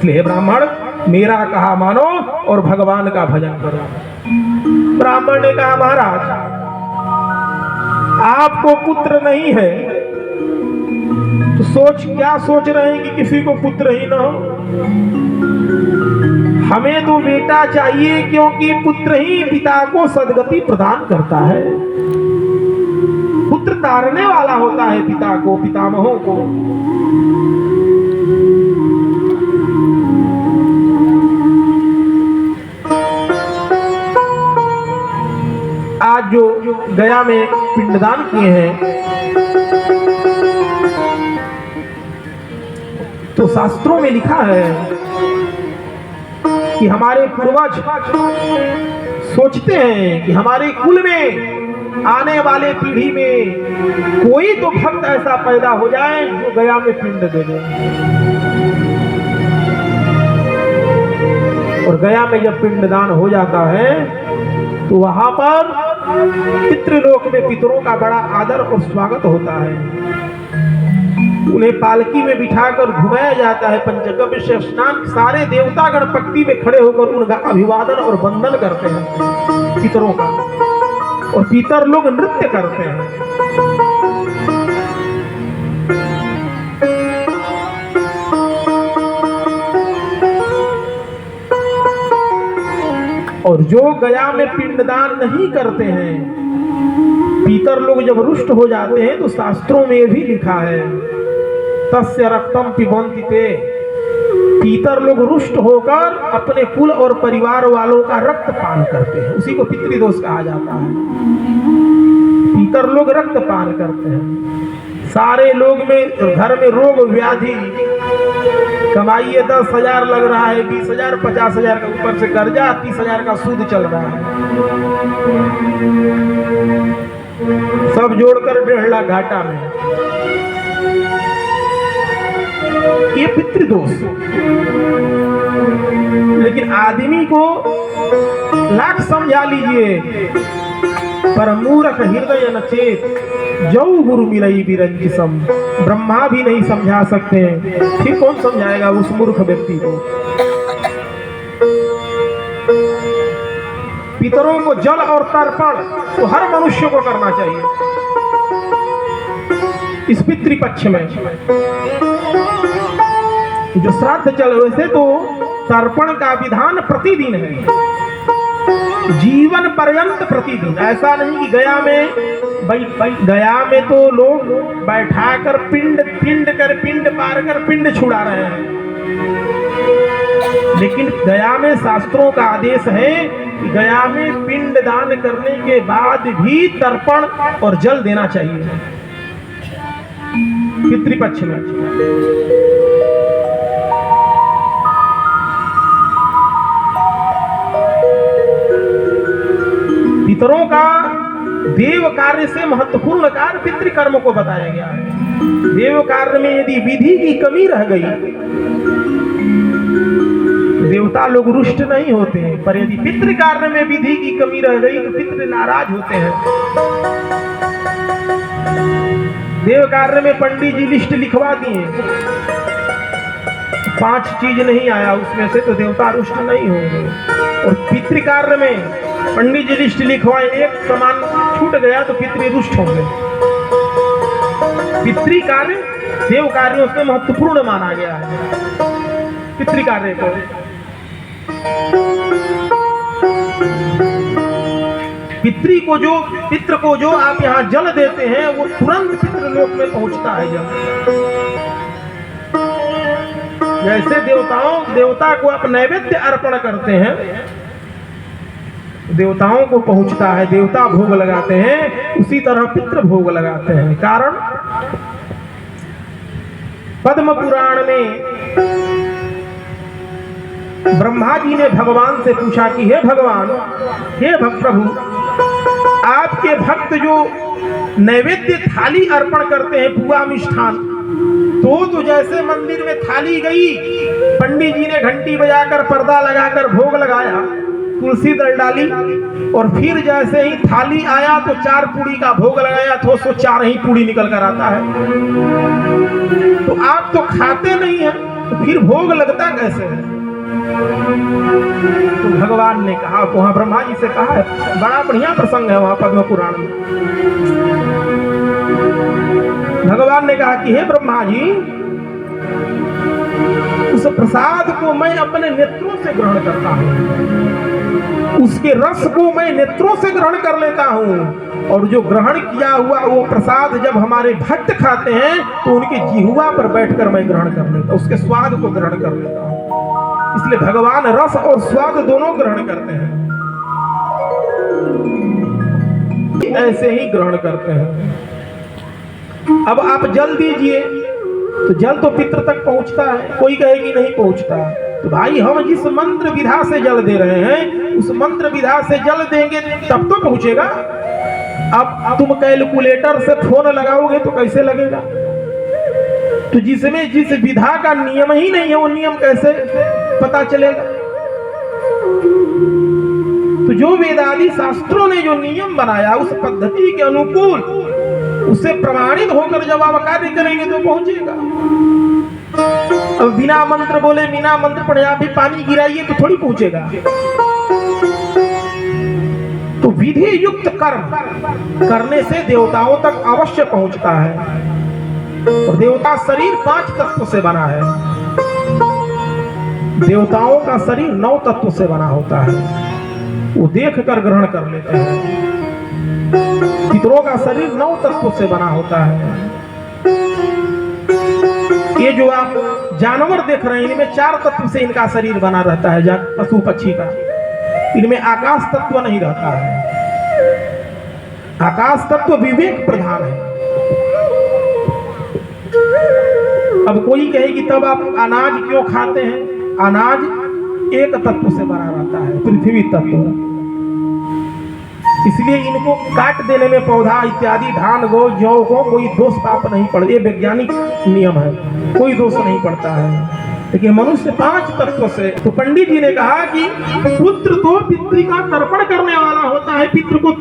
इसलिए ब्राह्मण मेरा कहा मानो और भगवान का भजन करो। ब्राह्मण ने कहा महाराज आपको पुत्र नहीं है तो क्या सोच रहे हैं कि किसी को पुत्र ही ना हो? हमें तो बेटा चाहिए, क्योंकि पुत्र ही पिता को सद्गति प्रदान करता है। पुत्र तारने वाला होता है पिता को, पितामहों को। आज जो गया में पिंडदान किए हैं तो शास्त्रों में लिखा है कि हमारे पूर्वज सोचते हैं कि हमारे कुल में आने वाले पीढ़ी में कोई तो भक्त ऐसा पैदा हो जाए जो गया में पिंड दे दे। और गया में जब पिंडदान हो जाता है तो वहां पर पितृलोक में पितरों का बड़ा आदर और स्वागत होता है। उन्हें पालकी में बिठाकर घुमाया जाता है। पंचगव्य से स्नान, सारे देवतागण पंक्ति में खड़े होकर उनका अभिवादन और वंदन करते हैं पितरों का, और पितर लोग नृत्य करते हैं। और जो गया में पिंडदान नहीं करते हैं, पितर लोग जब रुष्ट हो जाते हैं तो शास्त्रों में भी लिखा है तस्य रक्तम पिबन्ति ते। पितर लोग रुष्ट होकर अपने कुल और परिवार वालों का रक्त पान करते हैं, उसी को पितृदोष कहा जाता है। पितर लोग रक्त पान करते हैं। सारे लोग में घर में रोग व्याधि, कमाइए 10,000 लग रहा है, 20,000 50,000 का ऊपर से कर्जा, 30,000 का सूद चल रहा है, सब जोड़कर 1.5 लाख घाटा में। ये पितृदोष। लेकिन आदमी को लाख समझा लीजिए, पर मूर्ख हृदय न चेत जौ गुरु मिलई बिरंजिसम। ब्रह्मा भी नहीं समझा सकते, फिर कौन समझाएगा उस मूर्ख व्यक्ति को? पितरों को जल और तर्पण तो हर मनुष्य को करना चाहिए। इस पितृपक्ष में जो श्राद्ध चल, वैसे तो तर्पण का विधान प्रतिदिन है, जीवन पर्यंत प्रतिदिन। ऐसा नहीं कि गया में तो लोग बैठाकर पिंड पार कर पिंड छुड़ा रहे हैं। लेकिन गया में शास्त्रों का आदेश है कि गया में पिंड दान करने के बाद भी तर्पण और जल देना चाहिए पितृपक्ष में। पितरों का देव कार्य से महत्वपूर्ण कार्य पितृकर्म को बताया गया है। देव कार्य में यदि विधि की कमी रह गई, देवता लोग रुष्ट नहीं होते हैं, पर यदि पितृ कार्य में विधि की कमी रह गई तो पितृ नाराज होते हैं। देव कार्य में पंडित जी लिस्ट लिखवा दिए, 5 चीज नहीं आया उसमें से तो देवता रुष्ट नहीं होंगे। और पितृ कार्य में पंडित जी लिस्ट लिखवाए, एक सामान छूट गया तो पितृ रुष्ट होंगे। पितृ कार्य देव कार्यों से महत्वपूर्ण माना गया है पितृ कार्य को। पितृ को जो आप यहाँ जल देते हैं वो तुरंत पितृलोक में पहुंचता है जल। जैसे देवता को आप नैवेद्य अर्पण करते हैं, देवताओं को पहुंचता है, देवता भोग लगाते हैं, उसी तरह पितृ भोग लगाते हैं। कारण पद्म पुराण में ब्रह्मा जी ने भगवान से पूछा कि हे भगवान, हे प्रभु, आपके भक्त जो नैवेद्य थाली अर्पण करते हैं, पुआ मिष्ठान, तो जैसे मंदिर में थाली गई, पंडित जी ने घंटी बजाकर पर्दा लगाकर भोग लगाया, तुलसी दल डाली, और फिर जैसे ही थाली आया तो 4 पूड़ी का भोग लगाया तो उसको 4 ही पूड़ी निकल कर आता है। तो आप तो खाते नहीं हैं, तो फिर भोग लगता कैसे है? तो भगवान ने कहा, तो वहां ब्रह्मा जी से कहा है, बड़ा बढ़िया प्रसंग है वहां पद्म पुराण में। भगवान ने कहा कि हे ब्रह्मा जी, उस प्रसाद को मैं अपने नेत्रों से ग्रहण करता हूं, उसके रस को मैं नेत्रों से ग्रहण कर लेता हूं, और जो ग्रहण किया हुआ वो प्रसाद जब हमारे भक्त खाते हैं तो उनके जिह्वा पर बैठकर मैं ग्रहण कर लेता हूं, उसके स्वाद को ग्रहण कर लेता हूं। इसलिए भगवान रस और स्वाद दोनों ग्रहण करते हैं, ऐसे ही ग्रहण करते हैं। अब आप जल दीजिए तो जल तो पितृ तक पहुंचता है, कोई कहे कि नहीं पहुंचता। तो भाई हम जिस मंत्र विधा से जल दे रहे हैं उस मंत्र विधा से जल देंगे तब तो पहुंचेगा। अब तुम कैलकुलेटर से फोन लगाओगे तो कैसे लगेगा? तो जिसमें जिस विधा का नियम ही नहीं है वो नियम कैसे पता चलेगा? तो जो वेदादि शास्त्रों ने जो नियम बनाया उस पद्धति के अनुकूल उससे प्रमाणित होकर जब आप कार्य करेंगे तो पहुंचेगा। अब बिना मंत्र बोले बिना मंत्र पढ़े आप भी पानी गिराइए तो थोड़ी पहुंचेगा। तो विधि युक्त कर्म करने से देवताओं तक अवश्य पहुंचता है। और देवता शरीर 5 तत्व से बना है, देवताओं का शरीर 9 तत्व से बना होता है, वो देख कर ग्रहण कर लेते हैं। पितरों का शरीर 9 तत्व से बना होता है। ये जो आप जानवर देख रहे हैं इनमें 4 तत्व से इनका शरीर बना रहता है, पशु पक्षी का। इनमें आकाश तत्व नहीं रहता है। आकाश तत्व विवेक प्रधान है। अब कोई कहे कि तब आप अनाज क्यों खाते हैं? अनाज 1 तत्व से बना रहता है, पृथ्वी तत्व। इसलिए इनको काट देने में पौधा इत्यादि धान गो जौ को कोई दोष पाप नहीं पड़ता, ये वैज्ञानिक नियम है, कोई दोष नहीं पड़ता है। लेकिन मनुष्य 5 तत्व से। तो पंडित जी ने कहा कि पुत्र तो पितृ का तर्पण करने वाला होता है, पितृ को